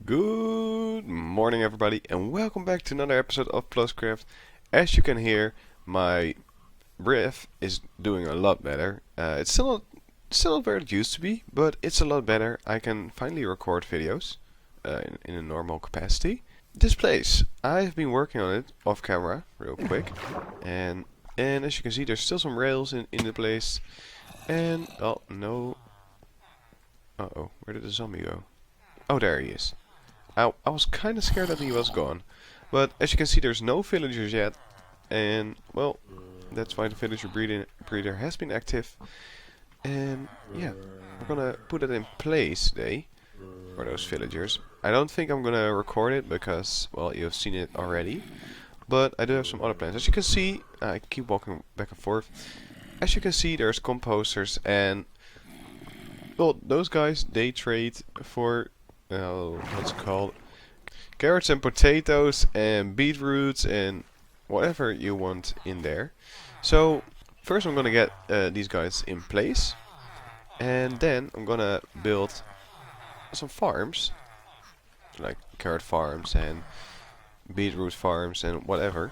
Good morning everybody and welcome back to another episode of PlusCraft. As you can hear, my breath is doing a lot better. It's still not where it used to be, but it's a lot better. I can finally record videos in a normal capacity. This place, I've been working on it off camera real quick, and as you can see there's still some rails in the place. And oh no, where did the zombie go? Oh, there he is. I was kind of scared that he was gone, but as you can see there's no villagers yet, and well, that's why the villager breeder has been active. And yeah, we're gonna put it in place today for those villagers. I don't think I'm gonna record it because, well, you've seen it already, but I do have some other plans. As you can see, I keep walking back and forth. As you can see, there's composters, and well, those guys, they trade for what's it called? Carrots and potatoes and beetroots and whatever you want in there. So first I'm gonna get these guys in place, and then I'm gonna build some farms, like carrot farms and beetroot farms and whatever.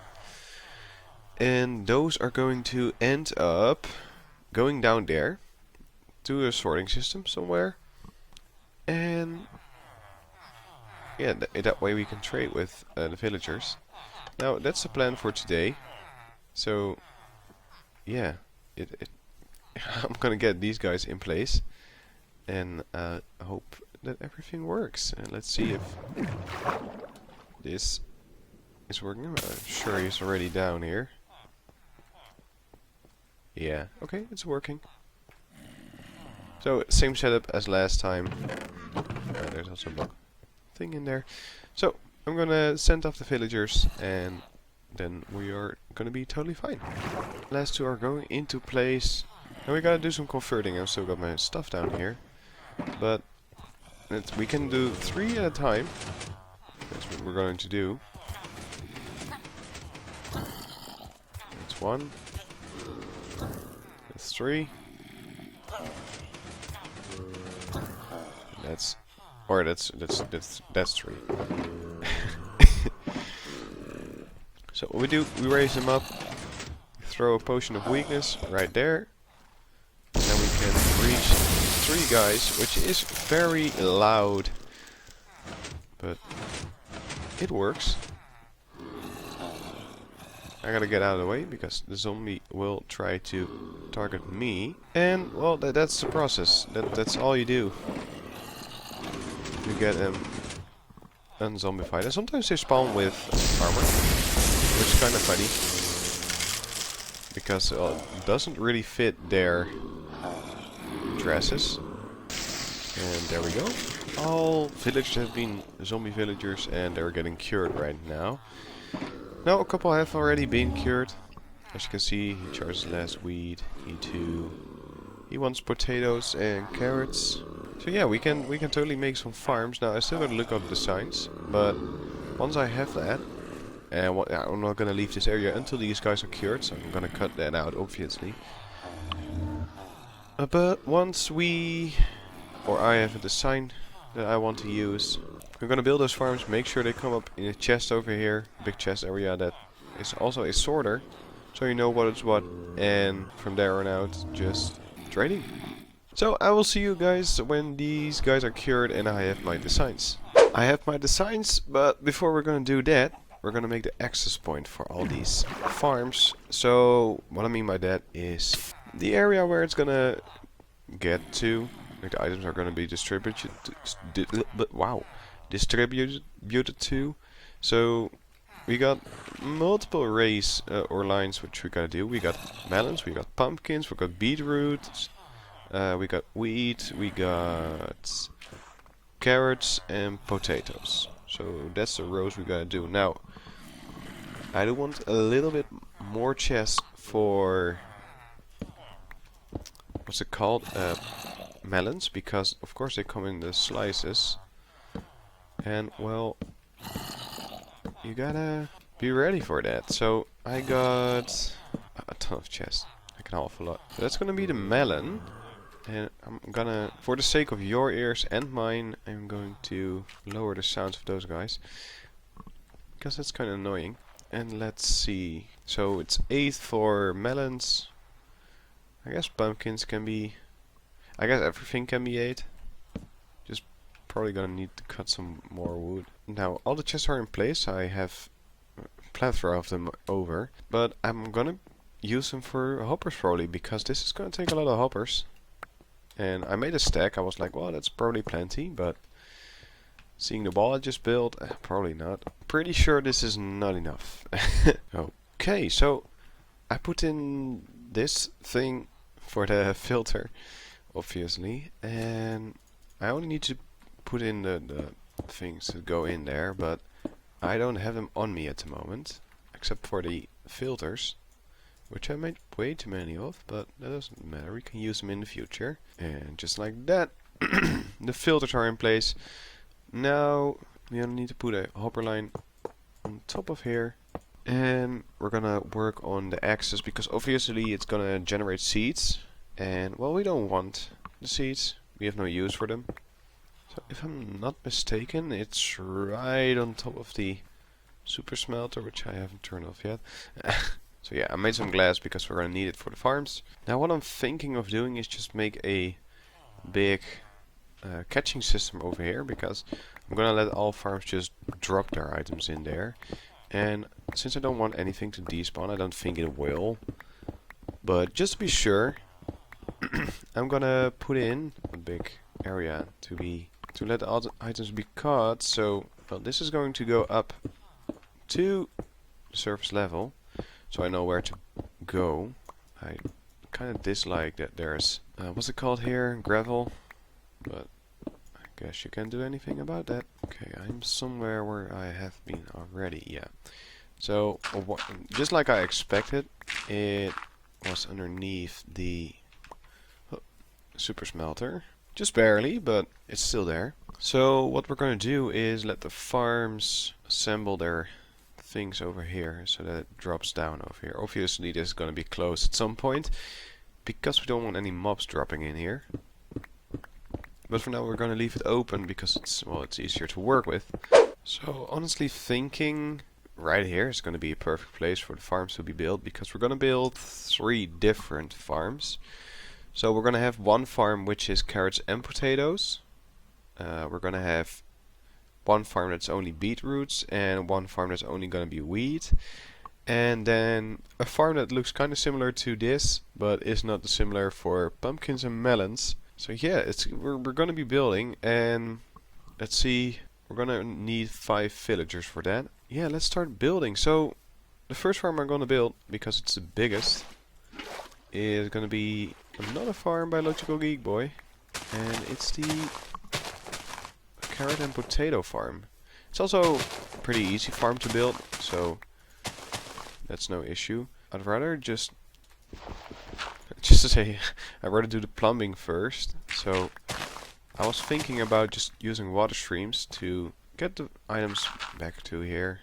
And those are going to end up going down there to a sorting system somewhere. And yeah, that way we can trade with the villagers. Now that's the plan for today. So yeah, I'm gonna get these guys in place, and hope that everything works. And let's see if this is working. I'm sure he's already down here. Yeah, okay, it's working. So same setup as last time. There's also a block thing in there. So I'm gonna send off the villagers, and then we are gonna be totally fine. Last two are going into place, and we gotta do some converting. I've still got my stuff down here, but we can do 3 at a time. That's what we're going to do. That's 1. That's 3. That's 3. So what we do, we raise them up, throw a potion of weakness right there, and then we can reach 3 guys, which is very loud, but it works. I gotta get out of the way because the zombie will try to target me, and well, that's the process. That's all you do. You get them unzombified, and sometimes they spawn with armor, which is kind of funny because it doesn't really fit their dresses. And there we go. All villagers have been zombie villagers, and they're getting cured right now. Now a couple have already been cured. As you can see, he charges last wheat. He wants potatoes and carrots. So yeah, we can totally make some farms. Now I still gotta look up the signs, but once I have that, and I'm not gonna leave this area until these guys are cured, so I'm gonna cut that out obviously. But once I have a design that I want to use, we're gonna build those farms, make sure they come up in a chest over here, big chest area that is also a sorter, so you know what is what, and from there on out, just trading. So I will see you guys when these guys are cured and I have my designs. I have my designs, but before we're gonna do that, we're gonna make the access point for all these farms. So what I mean by that is the area where it's gonna get to, like the items are gonna be distributed to. So we got multiple arrays or lines which we gotta do. We got melons, we got pumpkins, we got beetroot, we got wheat, we got carrots and potatoes. So that's the rows we gotta do. Now I do want a little bit more chests for what's it called? Melons, because of course they come in the slices. And well, you gotta be ready for that. So I got a ton of chests, like an awful lot. So that's gonna be the melon. And I'm gonna, for the sake of your ears and mine, I'm going to lower the sounds of those guys, because that's kind of annoying. And let's see. So it's 8 for melons. I guess pumpkins can be... I guess everything can be 8. Just probably gonna need to cut some more wood. Now all the chests are in place. I have a plethora of them over. But I'm gonna use them for hoppers probably, because this is gonna take a lot of hoppers. And I made a stack. I was like, well, that's probably plenty, but seeing the wall I just built, probably not. Pretty sure this is not enough. Okay, so I put in this thing for the filter, obviously, and I only need to put in the things that go in there, but I don't have them on me at the moment, except for the filters, which I made way too many of, but that doesn't matter, we can use them in the future. And just like that, the filters are in place. Now we only need to put a hopper line on top of here, and we're gonna work on the axis, because obviously it's gonna generate seeds, and well, we don't want the seeds, we have no use for them. So if I'm not mistaken, it's right on top of the super smelter, which I haven't turned off yet. So yeah, I made some glass because we're gonna need it for the farms. Now what I'm thinking of doing is just make a big catching system over here, because I'm gonna let all farms just drop their items in there. And since I don't want anything to despawn, I don't think it will, but just to be sure, I'm gonna put in a big area to let all the items be caught. So well, this is going to go up to the surface level, so I know where to go. I kind of dislike that there's what's it called here, gravel, but I guess you can't do anything about that. Okay, I'm somewhere where I have been already. Yeah, so just like I expected, it was underneath the super smelter, just barely, but it's still there. So what we're going to do is let the farms assemble their things over here so that it drops down over here. Obviously this is going to be closed at some point, because we don't want any mobs dropping in here. But for now we're going to leave it open, because it's easier to work with. So honestly thinking, right here is going to be a perfect place for the farms to be built, because we're going to build 3 different farms. So we're going to have one farm which is carrots and potatoes. We're going to have one farm that's only beetroots, and one farm that's only going to be wheat. And then a farm that looks kind of similar to this, but is not similar, for pumpkins and melons. So yeah, we're going to be building, and let's see, we're going to need 5 villagers for that. Yeah, let's start building. So the first farm I'm going to build, because it's the biggest, is going to be another farm by Logical Geek Boy, and it's the carrot and potato farm. It's also a pretty easy farm to build, so that's no issue. I'd rather just to say, I'd rather do the plumbing first. So I was thinking about just using water streams to get the items back to here,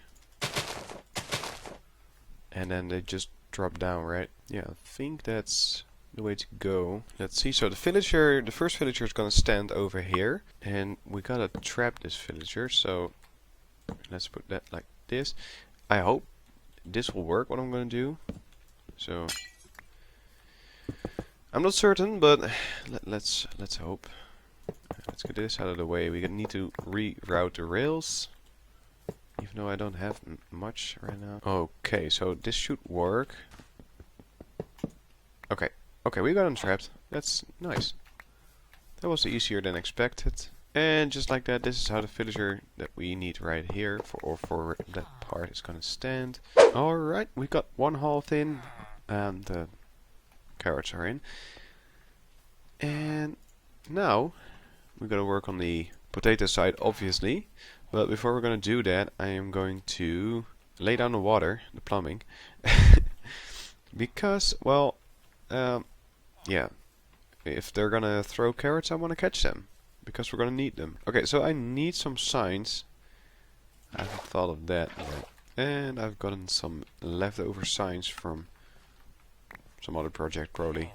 and then they just drop down, right? Yeah, I think that's the way to go. Let's see. So the first villager is gonna stand over here, and we gotta trap this villager. So let's put that like this. I hope this will work, what I'm gonna do. So I'm not certain, but let's hope. Let's get this out of the way. We need to reroute the rails, even though I don't have much right now. Okay, so this should work. Okay, we got them trapped. That's nice. That was easier than expected. And just like that, this is how the villager that we need right here for that part is gonna stand. Alright, we got one half in, and the carrots are in. And now we gotta work on the potato side, obviously. But before we're gonna do that, I am going to lay down the water, the plumbing, because, well, yeah, if they're gonna throw carrots, I want to catch them, because we're gonna need them. Okay, so I need some signs. I haven't thought of that yet. And I've gotten some leftover signs from some other project, probably.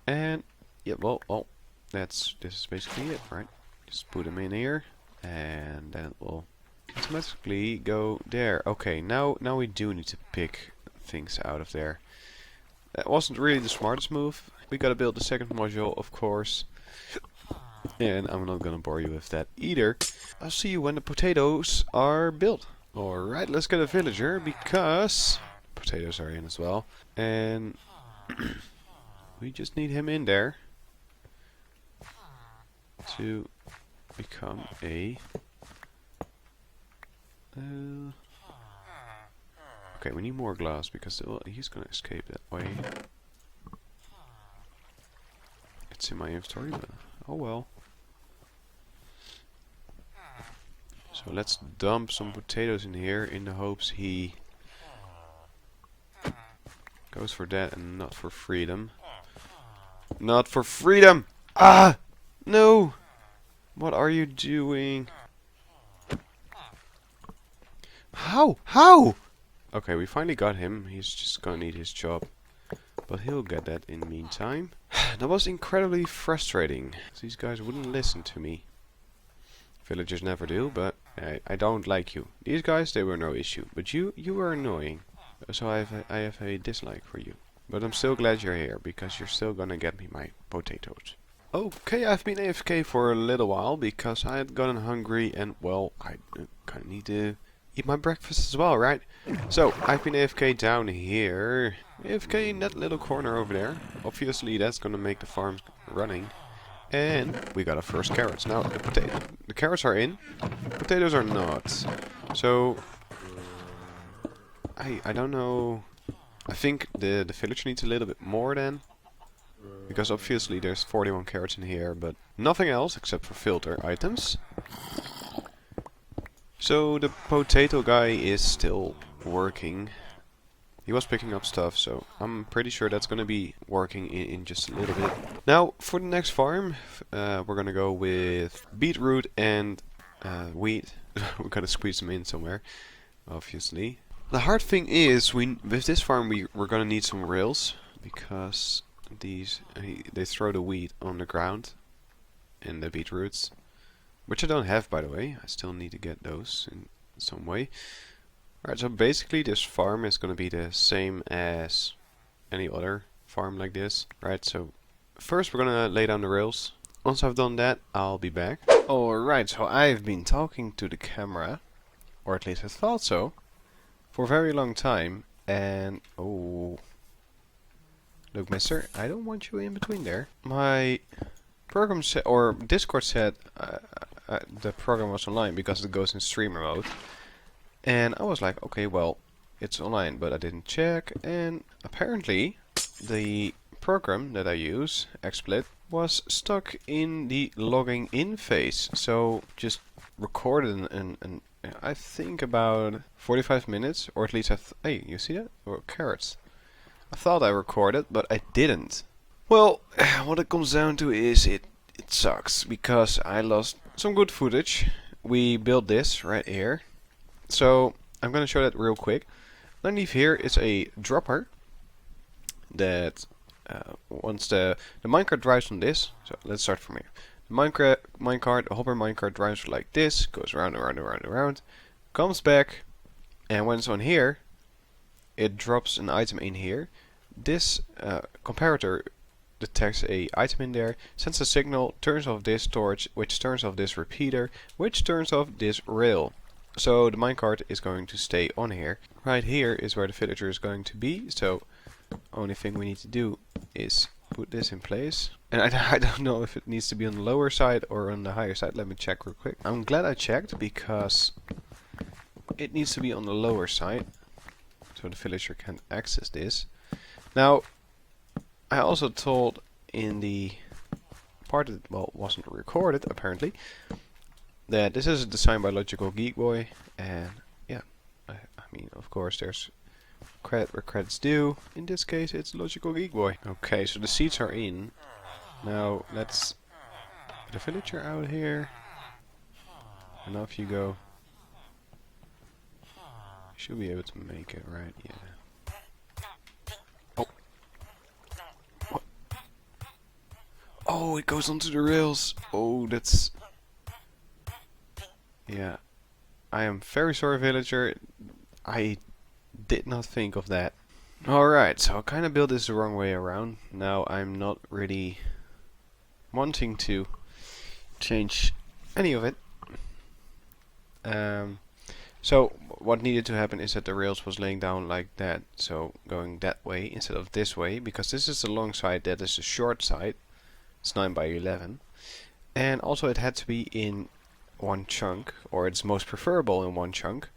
And Yeah, well, oh, this is basically it, right? Just put them in here, and then it will automatically go there. Okay, now we do need to pick things out of there. That wasn't really the smartest move. We gotta build the second module, of course. And I'm not gonna bore you with that either. I'll see you when the potatoes are built. Alright, let's get a villager, because potatoes are in as well. And we just need him in there to become a... okay, we need more glass, because well, he's gonna escape that way. It's in my inventory, but oh well. So let's dump some potatoes in here in the hopes he goes for that and not for freedom. Not for freedom! Ah! No! What are you doing? How? How? Okay, we finally got him. He's just gonna need his job. But he'll get that in the meantime. That was incredibly frustrating. These guys wouldn't listen to me. Villagers never do, but I don't like you. These guys, they were no issue. But you were annoying. So I have a dislike for you. But I'm still glad you're here, because you're still gonna get me my potatoes. Okay, I've been AFK for a little while, because I had gotten hungry and, well, I kinda need to eat my breakfast as well, right? So, I've been AFK down here. AFK in that little corner over there. Obviously, that's gonna make the farm running. And we got our first carrots. Now, the carrots are in, potatoes are not. So, I don't know. I think the village needs a little bit more then. Because obviously there's 41 carrots in here, but nothing else except for filter items. So the potato guy is still working. He was picking up stuff, so I'm pretty sure that's gonna be working in just a little bit. Now, for the next farm, we're gonna go with beetroot and wheat. We gotta squeeze them in somewhere, obviously. The hard thing is, with this farm we're gonna need some rails, because they throw the wheat on the ground and the beetroots, which I don't have, by the way. I still need to get those in some way. Alright, so basically this farm is gonna be the same as any other farm like this. Right, so first we're gonna lay down the rails. Once I've done that, I'll be back. Alright, so I've been talking to the camera, or at least I thought so, for a very long time, and oh, look, mister, I don't want you in between there. My program said, or Discord said, the program was online because it goes in streamer mode. And I was like, okay, well, it's online, but I didn't check, and apparently the program that I use, XSplit, was stuck in the logging in phase. So just recorded and I think about 45 minutes, or at least hey, you see that? Or carrots. I thought I recorded, but I didn't. Well, what it comes down to is it sucks, because I lost some good footage. We built this right here. So I'm gonna show that real quick. Underneath here is a dropper that once the minecart drives on this. So let's start from here. The minecart, the hopper minecart drives like this, goes around, around, around, around, comes back, and when it's on here, it drops an item in here. This comparator detects a item in there, sends a signal, turns off this storage, which turns off this repeater, which turns off this rail. So the minecart is going to stay on here. Right here is where the villager is going to be. So only thing we need to do is put this in place. And I don't know if it needs to be on the lower side or on the higher side. Let me check real quick. I'm glad I checked, because it needs to be on the lower side, so the villager can access this. Now, I also told in the part that, well, wasn't recorded apparently, that this is designed by Logical Geek Boy, and yeah, I mean, of course, there's credit where credit's due. In this case, it's Logical Geek Boy. Okay, so the seeds are in. Now let's get the villager out here, and off you go. Should be able to make it, right? Yeah. Oh. What? Oh, it goes onto the rails. Oh, that's... Yeah. I am very sorry, villager. I did not think of that. Alright, so I kind of built this the wrong way around. Now I'm not really wanting to change any of it. So what needed to happen is that the rails was laying down like that, so going that way instead of this way, because this is the long side, that is the short side. It's 9 by 11, and also it had to be in one chunk, or it's most preferable in one chunk.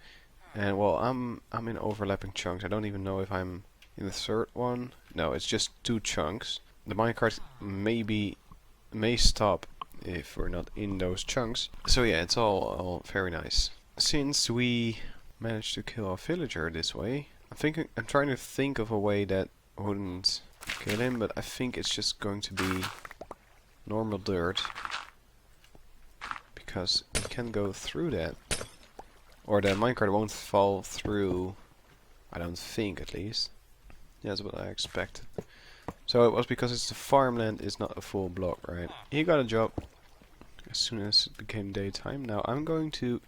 And well, I'm in overlapping chunks. I don't even know if I'm in the third one. No, it's just 2 chunks. The minecart may stop if we're not in those chunks. So yeah, it's all very nice. Since we managed to kill our villager this way, I'm trying to think of a way that wouldn't kill him, but I think it's just going to be normal dirt, because it can go through that. Or the minecart won't fall through, I don't think, at least. Yeah, that's what I expected. So it was because it's the farmland, is not a full block, right? He got a job as soon as it became daytime. Now I'm going to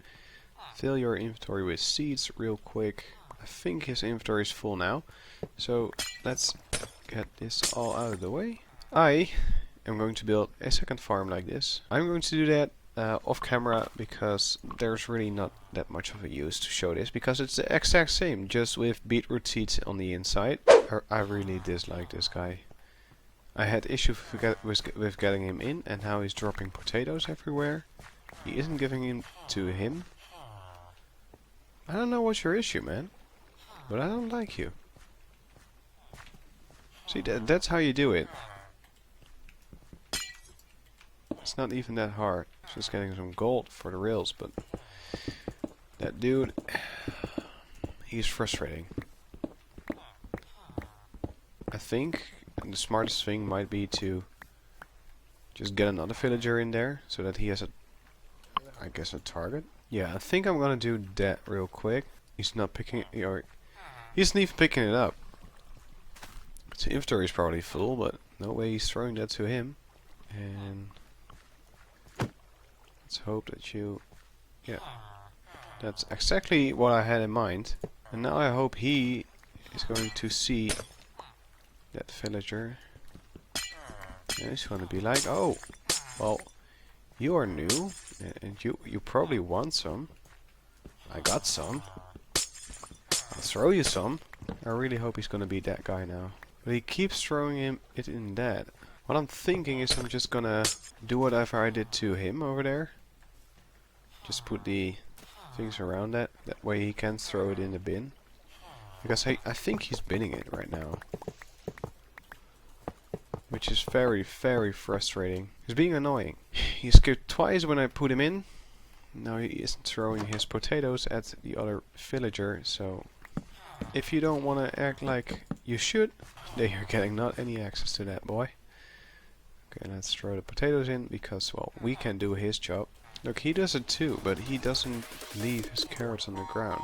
fill your inventory with seeds real quick. I think his inventory is full now. So let's get this all out of the way. I am going to build a second farm like this. I'm going to do that off camera, because there's really not that much of a use to show this, because it's the exact same, just with beetroot seeds on the inside. I really dislike this guy. I had issues with getting him in, and now he's dropping potatoes everywhere. He isn't giving in to him. I don't know what's your issue, man, but I don't like you. See, that's how you do it. It's not even that hard. It's just getting some gold for the rails, but that dude, he's frustrating. I think the smartest thing might be to just get another villager in there, so that he has I guess a target. Yeah, I think I'm gonna do that real quick. He's not picking it, or he isn't even picking it up. His inventory is probably full, but no way he's throwing that to him. And let's hope that you... Yeah, that's exactly what I had in mind. And now I hope he is going to see that villager. And he's going to be like, oh, well, you are new, and you probably want some. I got some. I'll throw you some. I really hope he's going to be that guy now. But he keeps throwing it in that. What I'm thinking is I'm just gonna do whatever I did to him over there. Just put the things around that. That way he can throw it in the bin. Because I think he's binning it right now. Which is very, very frustrating. He's being annoying. He skipped twice when I put him in. Now he isn't throwing his potatoes at the other villager, so... If you don't want to act like you should, then you're getting not any access to that, boy. Okay, let's throw the potatoes in, because, well, we can do his job. Look, he does it too, but he doesn't leave his carrots on the ground.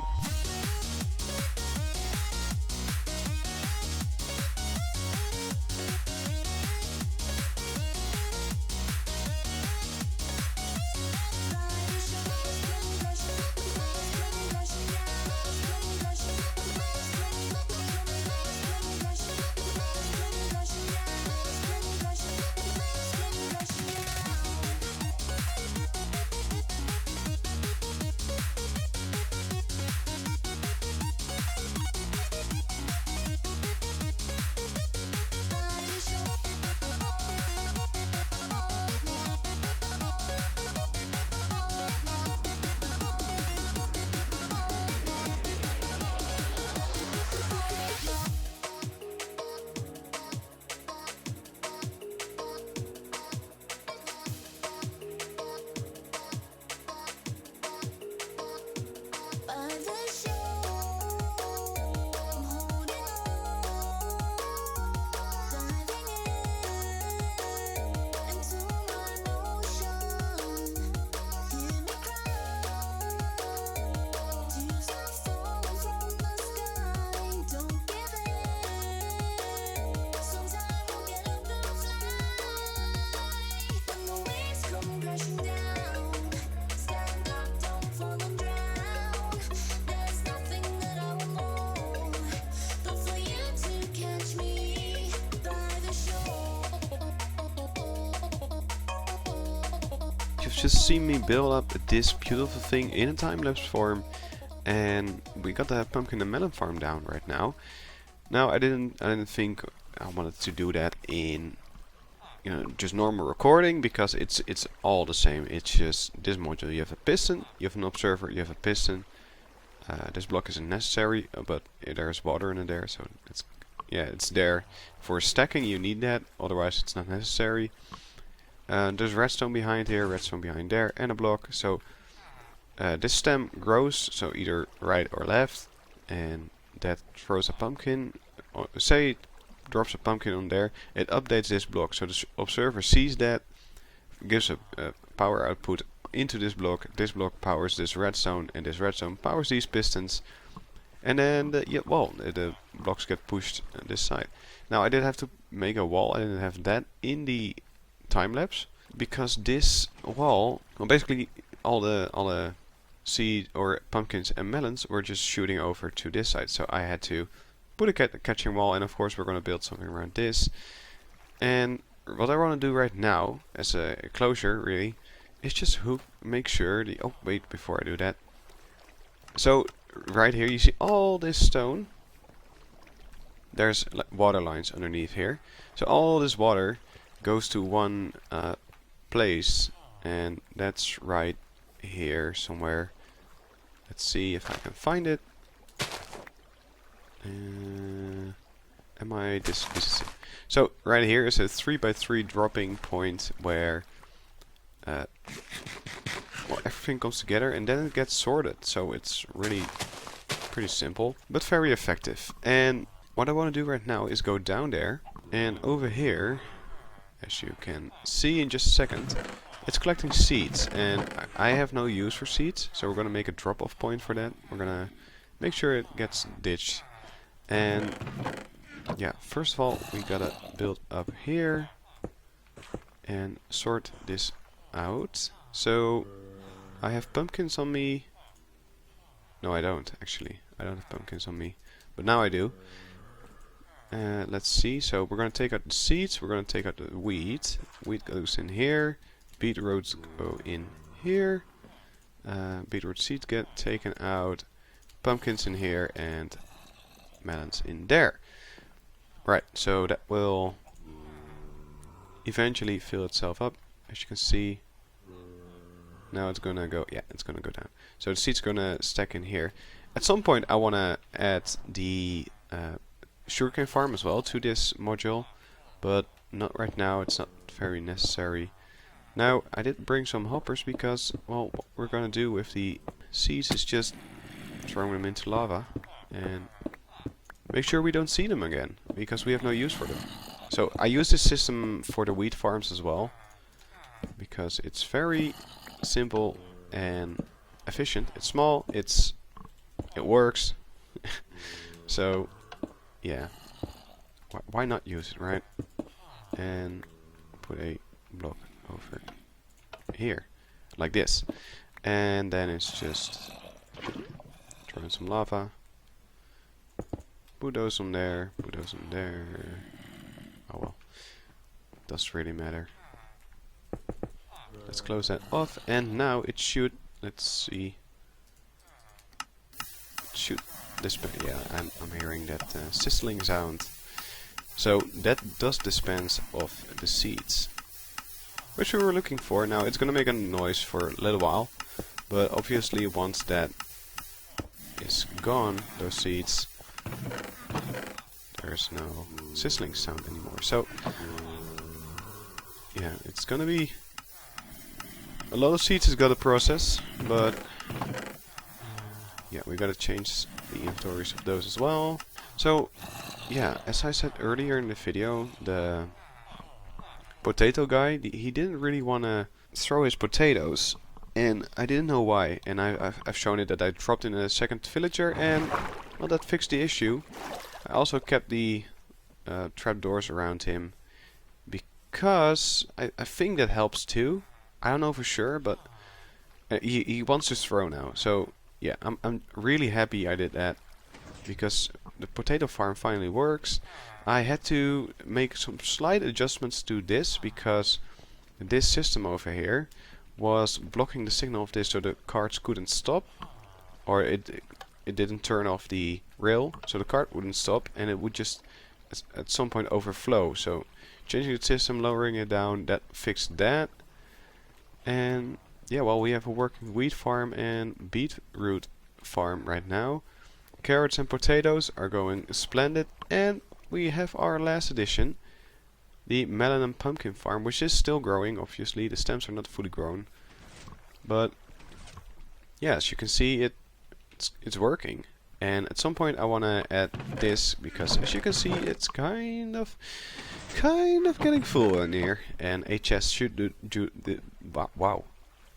you've just seen me build up this beautiful thing in a time-lapse form, and we got the pumpkin and melon farm down right now. Now I didn't think I wanted to do that in just normal recording, because it's all the same. It's just this module. You have a piston, you have an observer, you have a piston. This block isn't necessary, but there's water in there, so it's there for stacking. You need that, otherwise it's not necessary. There's redstone behind here, redstone behind there, and a block. So this stem grows, so either right or left, and that throws a pumpkin. Say it drops a pumpkin on there, it updates this block, so the observer sees that, gives a power output into this block powers this redstone, and this redstone powers these pistons, and then the blocks get pushed on this side. Now I did have to make a wall. I didn't have that in the time lapse, because this wall, well, basically all the seed or pumpkins and melons were just shooting over to this side, so I had to put a catching wall, and of course we're going to build something around this. And what I want to do right now, as a closure really, is just make sure the wait, before I do that. So right here you see all this stone. There's water lines underneath here, so all this water goes to one place, and that's right here somewhere. Let's see if I can find it. This is it. So right here is a 3x3 dropping point where everything comes together, and then it gets sorted. So it's really pretty simple, but very effective. And what I want to do right now is go down there, and over here, as you can see in just a second, it's collecting seeds, and I have no use for seeds, so we're going to make a drop-off point for that. We're going to make sure it gets ditched. And yeah, first of all, we gotta build up here and sort this out. So I have pumpkins on me. No, I don't actually. I don't have pumpkins on me, but now I do. Let's see. So we're gonna take out the seeds. We're gonna take out the wheat. Wheat goes in here. Beetroots go in here. Beetroot seeds get taken out. Pumpkins in here, and melons in there. Right, so that will eventually fill itself up, as you can see. Now it's gonna go, it's gonna go down. So the seed's gonna stack in here. At some point I wanna add the sugarcane farm as well to this module, but not right now. It's not very necessary. Now I did bring some hoppers, because, well, what we're gonna do with the seeds is just throw them into lava and make sure we don't see them again, because we have no use for them. So I use this system for the wheat farms as well, because it's very simple and efficient. It's small, it works. So yeah, why not use it, right? And put a block over here like this, and then it's just throw in some lava. Put those on there, put those on there. Oh well, doesn't really matter. Let's close that off, and now it should, let's see, shoot this, yeah, I'm hearing that sizzling sound. So that does dispense of the seeds, which we were looking for. Now it's gonna make a noise for a little while, but obviously once that is gone, those seeds, there's no sizzling sound anymore. So yeah, it's gonna be a lot of seeds is gotta process, but yeah, we gotta change the inventories of those as well. So yeah, as I said earlier in the video, the potato guy, he didn't really wanna throw his potatoes, and I didn't know why. And I've shown it that I dropped in a second villager, and well, that fixed the issue. I also kept the trapdoors around him, because I think that helps too. I don't know for sure, but he wants to throw now. So yeah, I'm really happy I did that, because the potato farm finally works. I had to make some slight adjustments to this, because this system over here was blocking the signal of this so the carts couldn't stop, or it didn't turn off the rail, so the cart wouldn't stop and it would just at some point overflow. So changing the system, lowering it down, that fixed that. And yeah, well, we have a working wheat farm and beetroot farm right now. Carrots and potatoes are going splendid, and we have our last addition, the melon and pumpkin farm, which is still growing. Obviously the stems are not fully grown, but yeah, as you can see, it's working. And at some point I want to add this, because as you can see, it's kind of getting full in here, and 8 chests should do the wow,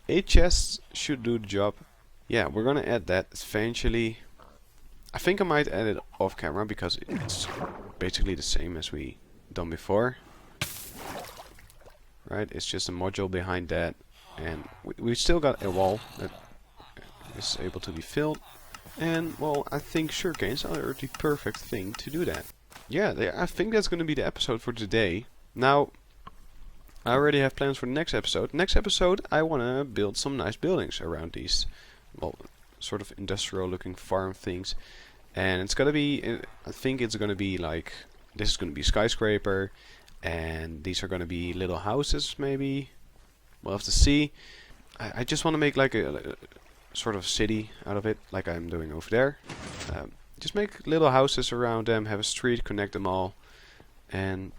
8 chests should do the job. Yeah, we're gonna add that eventually. I think I might add it off camera because it's basically the same as we done before. Right, it's just a module behind that, and we still got a wall that is able to be filled. And well, I think sugarcanes are the perfect thing to do that. Yeah, I think that's going to be the episode for today. Now, I already have plans for the next episode. Next episode, I want to build some nice buildings around these, well, sort of industrial looking farm things. And it's going to be, I think it's going to be like, this is going to be a skyscraper, and these are going to be little houses maybe. We'll have to see. I just want to make like a sort of city out of it, like I'm doing over there. Just make little houses around them, have a street, connect them all, and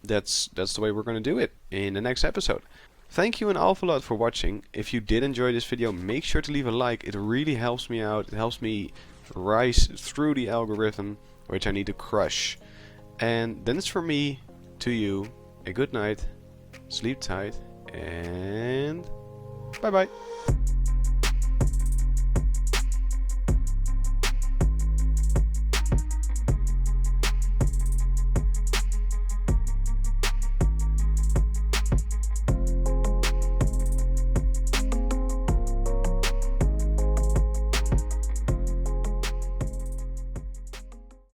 that's the way we're going to do it in the next episode. Thank you an awful lot for watching. If you did enjoy this video, make sure to leave a like. It really helps me out. It helps me rise through the algorithm, which I need to crush. And then it's from me to you a good night, sleep tight, and bye bye.